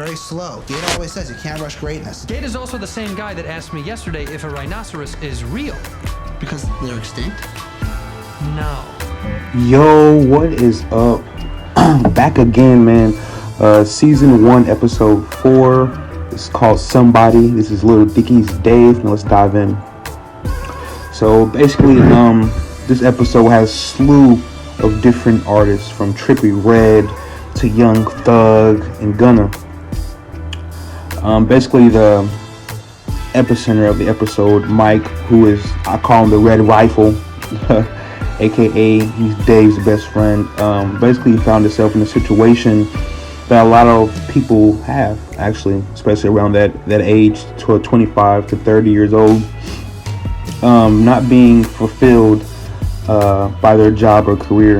very slow. Gator always says you can't rush greatness. Gator's also the same guy that asked me yesterday if a rhinoceros is real. Because they're extinct? No. Yo, what is up? Back again, man. Season 1, episode 4. It's called Somebody. This is Little Dickie's Dave. Now let's dive in. So basically, this episode has a slew of different artists, from Trippie Redd to Young Thug and Gunna. Basically, the epicenter of the episode, Mike, who is, I call him the Red Rifle, aka he's Dave's best friend. Basically, he found himself in a situation that a lot of people have, actually, especially around that age, 25 to 30 years old, not being fulfilled by their job or career.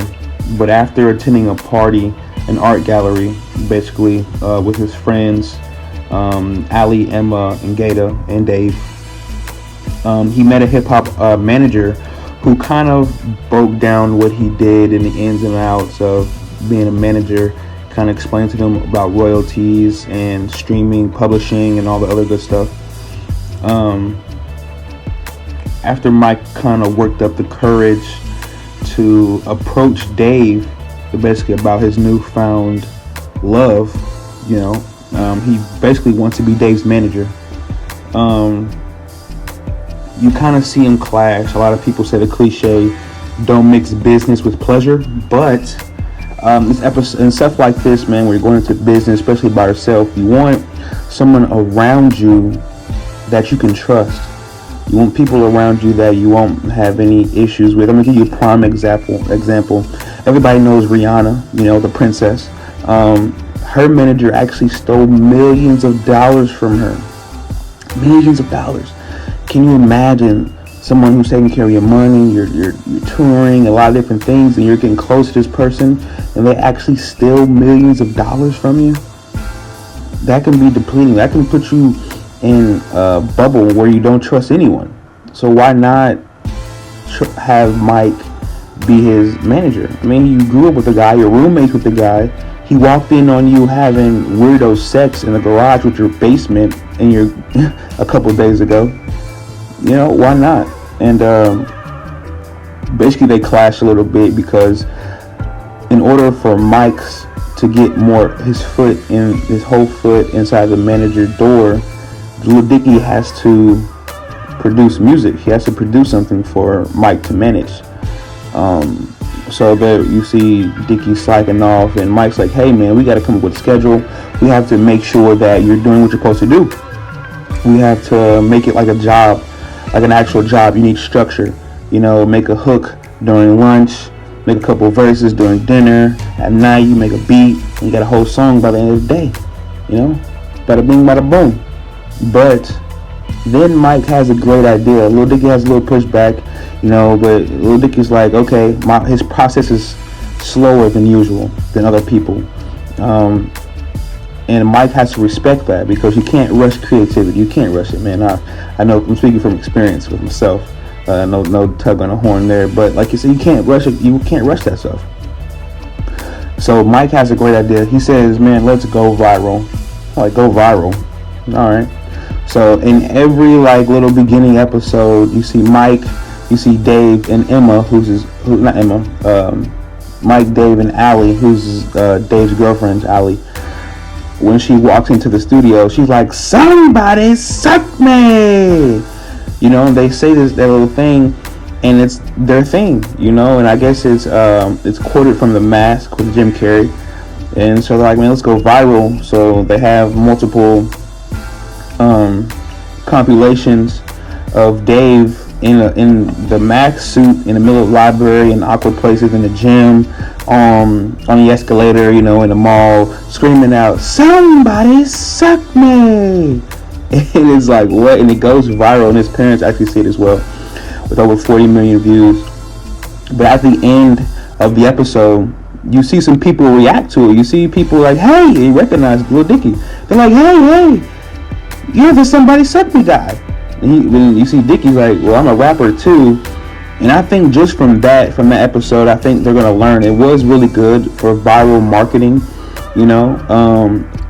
But after attending a party, an art gallery, basically, with his friends, Ali, Emma, and Gator, and Dave, he met a hip-hop manager who kind of broke down what he did and the ins and outs of being a manager, kind of explained to them about royalties and streaming, publishing, and all the other good stuff. After Mike kind of worked up the courage to approach Dave, basically about his newfound love, he basically wants to be Dave's manager. You kind of see them clash. A lot of people say the cliche, don't mix business with pleasure, but this episode and stuff like this, man, where you're going into business, especially by yourself, you want someone around you that you can trust. You want people around you that you won't have any issues with. I'm gonna give you a prime example. Everybody knows Rihanna, the princess. Her manager actually stole millions of dollars from her. Millions of dollars. Can you imagine someone who's taking care of your money, you're touring, a lot of different things, and you're getting close to this person, and they actually steal millions of dollars from you? That can be depleting. That can put you in a bubble where you don't trust anyone. So why not have Mike be his manager? I mean, you grew up with the guy, you're roommates with the guy. He walked in on you having weirdo sex in the garage with your basement and a couple of days ago. Why not? And basically they clashed a little bit because in order for Mike's to get his whole foot inside the manager door, Lil Dicky has to produce music. He has to produce something for Mike to manage. So there you see Dicky slacking off, and Mike's like, hey man, we got to come up with a schedule. We have to make sure that you're doing what you're supposed to do. We have to make it like a job, like an actual job. You need structure. Make a hook during lunch, make a couple of verses during dinner. At night, you make a beat, and you got a whole song by the end of the day. Bada bing, bada boom. But then Mike has a great idea. Lil Dicky has a little pushback, but Lil Dicky's like, okay, his process is slower than usual, than other people. And Mike has to respect that, because you can't rush creativity. You can't rush it, man. I know, I'm speaking from experience with myself. No tug on the horn there, but like you said, you can't rush it. You can't rush that stuff. So Mike has a great idea. He says, man, let's go viral. Like, go viral. All right. So in every little beginning episode, you see Mike, you see Dave and Emma, Mike, Dave, and Ali, who's Dave's girlfriend, Ali. When she walks into the studio, she's like, somebody suck me! And they say that little thing, and it's their thing, and I guess it's quoted from The Mask with Jim Carrey. And so they're like, man, let's go viral. So they have multiple compilations of Dave in the Max suit in the middle of the library, in awkward places, in the gym, on the escalator, in the mall, screaming out, somebody suck me! And it's like, what? And it goes viral, and his parents actually see it as well, with over 40 million views. But at the end of the episode, you see some people react to it. You see people like, hey, they recognize Lil Dicky. They're like, hey, you're the somebody suck me guy. And when you see Dicky's like, well, I'm a rapper too. And I think just from that episode, I think they're gonna learn. It was really good for viral marketing,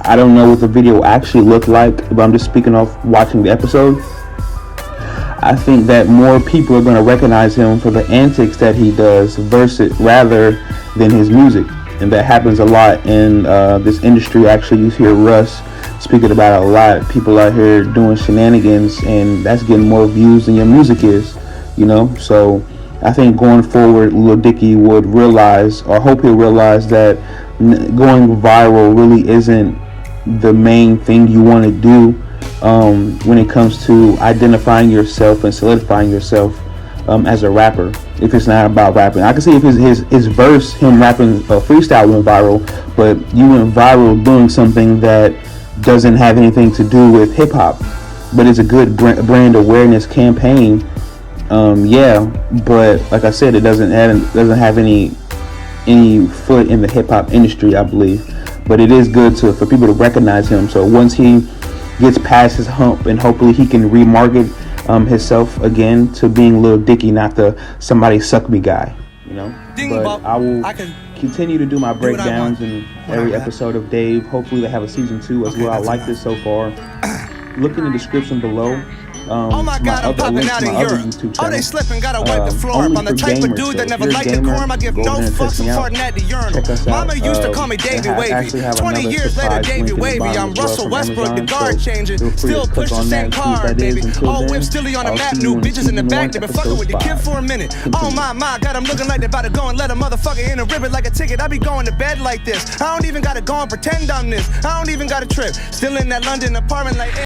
I don't know what the video actually looked like, but I'm just speaking off watching the episode. I think that more people are going to recognize him for the antics that he does rather than his music. And that happens a lot in this industry. Actually, you hear Russ speaking about it a lot. People out here doing shenanigans, and that's getting more views than your music is, you know. So I think going forward, Lil Dicky would realize, or hope he'll realize, that going viral really isn't the main thing you want to do when it comes to identifying yourself and solidifying yourself as a rapper. If it's not about rapping, I can see if his verse, him rapping freestyle, went viral, but you went viral doing something that doesn't have anything to do with hip hop, but it's a good brand awareness campaign. Yeah, but like I said, it doesn't have any foot in the hip hop industry, I believe. But it is good for people to recognize him. So once he gets past his hump, and hopefully he can remarket himself again to being Lil Dicky, not the somebody suck me guy, you know. But I will continue to do my breakdowns in every episode of Dave. Hopefully they have a season 2 as well. I like this so far. Look in the description below. Oh my God, I'm popping out in Europe. Oh, they slipping, gotta wipe the floor up. I'm the type of dude that never liked decorum. I give no fucks, I'm farting at the urinal. Mama used to call me Davey Wavy. 20 years later, Davey Wavy. I'm Russell Westbrook, the guard changing. Still push the same car, baby. All whips still on the map, new bitches in the back. They been fucking with the kid for a minute. Oh my, God, I'm looking like they about to go and let a motherfucker in a ribbon like a ticket. I be going to bed like this. I don't even gotta go and pretend I'm this. I don't even gotta trip. Still in that London apartment like